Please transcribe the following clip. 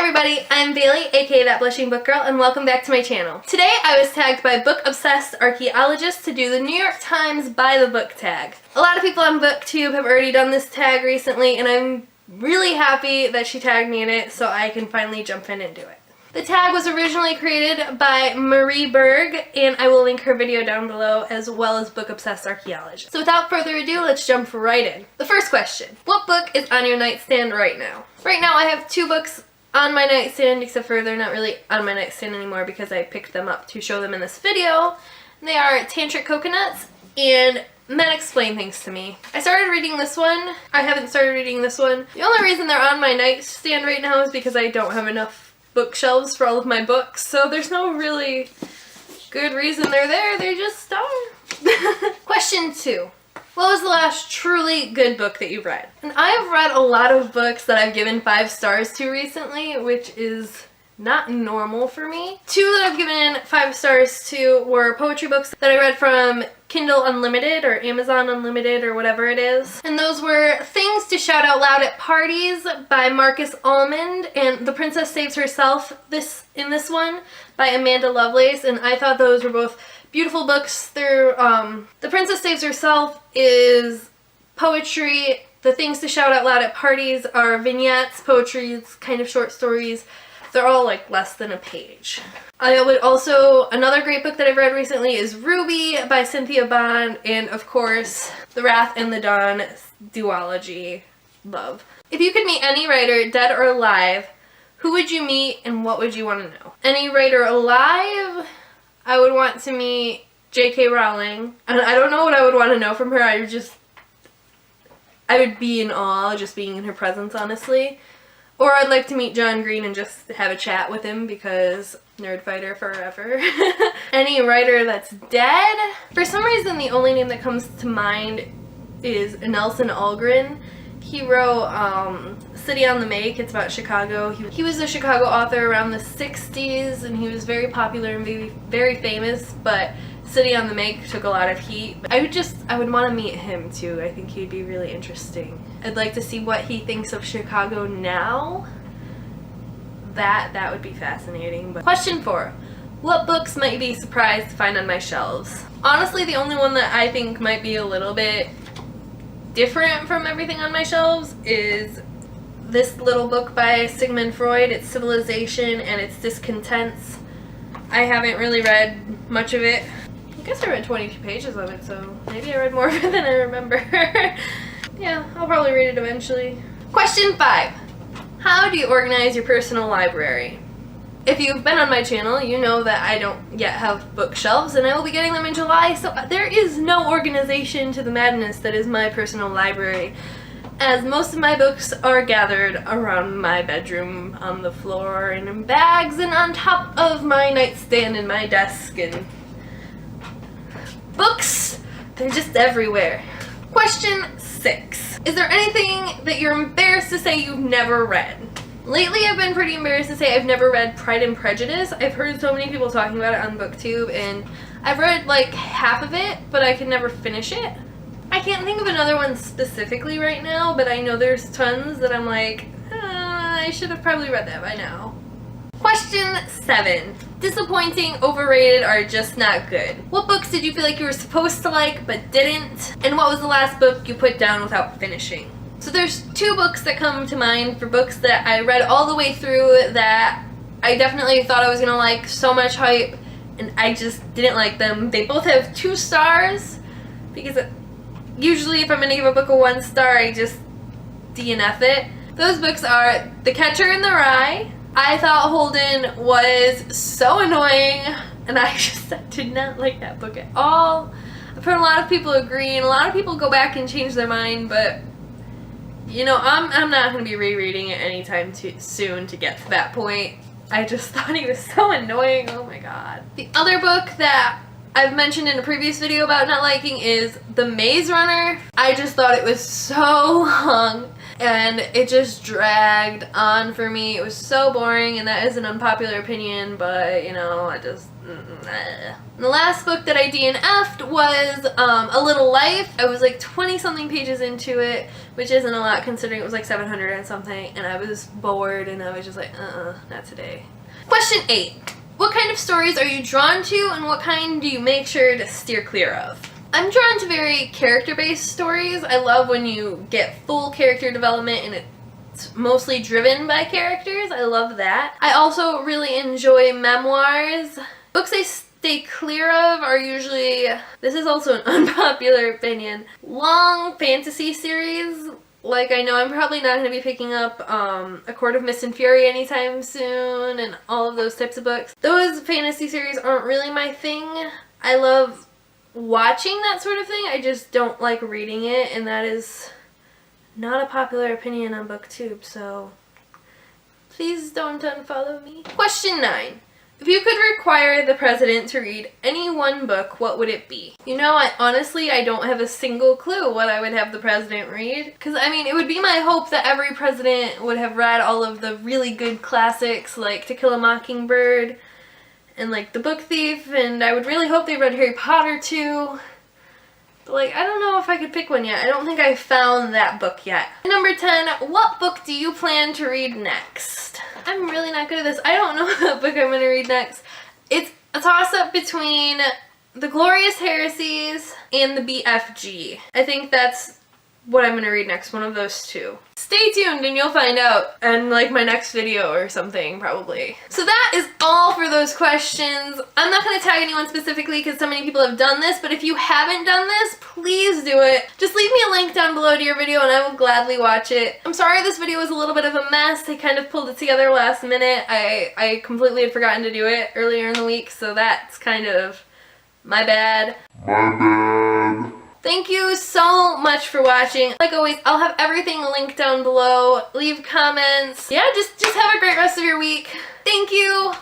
everybody, I'm Bailey, aka That Blushing Book Girl, and welcome back to my channel. Today I was tagged by Book Obsessed Archaeologist to do the New York Times by the book tag. A lot of people on Booktube have already done this tag recently, and I'm really happy that she tagged me in it so I can finally jump in and do it. The tag was originally created by Marie Berg, and I will link her video down below, as well as Book Obsessed Archaeologist. So without further ado, let's jump right in. The first question: what book is on your nightstand right now? Right now I have two books on my nightstand, except for they're not really on my nightstand anymore because I picked them up to show them in this video. They are Tantric Coconuts and Men Explain Things to Me. I started reading this one. I haven't started reading this one. The only reason they're on my nightstand right now is because I don't have enough bookshelves for all of my books, so there's no really good reason they're there. They just are. Question 2. What was the last truly good book that you've read? And I have read a lot of books that I've given 5 stars to recently, which is not normal for me. 2 that I've given 5 stars to were poetry books that I read from Kindle Unlimited or Amazon Unlimited or whatever it is. And those were Things to Shout Out Loud at Parties by Marcus Almond and The Princess Saves Herself in this one by Amanda Lovelace. And I thought those were both beautiful books. They're, The Princess Saves Herself is poetry. The Things to Shout Out Loud at Parties are vignettes, poetry, kind of short stories. They're all like less than a page. I would also, another great book that I've read recently is Ruby by Cynthia Bond, and of course, The Wrath and the Dawn duology. Love. If you could meet any writer, dead or alive, who would you meet and what would you want to know? Any writer alive, I would want to meet J.K. Rowling. And I don't know what I would want to know from her. I would be in awe just being in her presence, honestly. Or I'd like to meet John Green and just have a chat with him because nerd fighter forever. Any writer that's dead? For some reason, the only name that comes to mind is Nelson Algren. He wrote City on the Make. It's about Chicago. He was a Chicago author around the 60s, and he was very popular and very famous, but City on the Make took a lot of heat. I would want to meet him too. I think he'd be really interesting. I'd like to see what he thinks of Chicago now. That would be fascinating. But question 4. What books might you be surprised to find on my shelves? Honestly, the only one that I think might be a little bit different from everything on my shelves is this little book by Sigmund Freud. It's Civilization and Its Discontents. I haven't really read much of it. I guess I read 22 pages of it, so maybe I read more of it than I remember. Yeah, I'll probably read it eventually. Question 5. How do you organize your personal library? If you've been on my channel, you know that I don't yet have bookshelves, and I will be getting them in July, so there is no organization to the madness that is my personal library, as most of my books are gathered around my bedroom, on the floor, and in bags, and on top of my nightstand and my desk, and books, they're just everywhere. Question 6. Is there anything that you're embarrassed to say you've never read? Lately I've been pretty embarrassed to say I've never read Pride and Prejudice. I've heard so many people talking about it on Booktube, and I've read like half of it, but I could never finish it. I can't think of another one specifically right now, but I know there's tons that I'm like, I should have probably read that by now. Question 7. Disappointing, overrated, or just not good? What books did you feel like you were supposed to like but didn't? And what was the last book you put down without finishing? So there's 2 books that come to mind for books that I read all the way through that I definitely thought I was going to like, so much hype, and I just didn't like them. They both have 2 stars because usually if I'm going to give a book a 1 star, I just DNF it. Those books are The Catcher in the Rye. I thought Holden was so annoying, and I did not like that book at all. I've heard a lot of people agree, and a lot of people go back and change their mind, but you know, I'm not going to be rereading it anytime soon to get to that point. I just thought he was so annoying. Oh my god. The other book that I've mentioned in a previous video about not liking is The Maze Runner. I just thought it was so long and it just dragged on for me. It was so boring, and that is an unpopular opinion, but you know, I just The last book that I DNF'd was A Little Life. I was like 20 something pages into it, which isn't a lot considering it was like 700 and something, and I was bored and I was just like, not today. Question 8. What kind of stories are you drawn to, and what kind do you make sure to steer clear of? I'm drawn to very character-based stories. I love when you get full character development and it's mostly driven by characters. I love that. I also really enjoy memoirs. Books I stay clear of are usually, this is also an unpopular opinion, long fantasy series. Like, I know I'm probably not going to be picking up A Court of Mist and Fury anytime soon and all of those types of books. Those fantasy series aren't really my thing. I love watching that sort of thing. I just don't like reading it, and that is not a popular opinion on Booktube, so please don't unfollow me. Question 9. If you could require the president to read any one book, what would it be? You know, I don't have a single clue what I would have the president read. Because, I mean, it would be my hope that every president would have read all of the really good classics like To Kill a Mockingbird and like The Book Thief, and I would really hope they read Harry Potter too. But, like, I don't know if I could pick one yet. I don't think I found that book yet. Number 10, what book do you plan to read next? I'm really not good at this. I don't know what book I'm going to read next. It's a toss-up between The Glorious Heresies and the BFG. I think that's what I'm going to read next, one of those two. Stay tuned and you'll find out in like my next video or something, probably. So that is all for those questions. I'm not going to tag anyone specifically because so many people have done this, but if you haven't done this, please do it. Just leave me a link down below to your video and I will gladly watch it. I'm sorry this video was a little bit of a mess. I kind of pulled it together last minute. I completely had forgotten to do it earlier in the week, so that's kind of my bad. Thank you so much for watching. Like always, I'll have everything linked down below. Leave comments. Yeah, just have a great rest of your week. Thank you.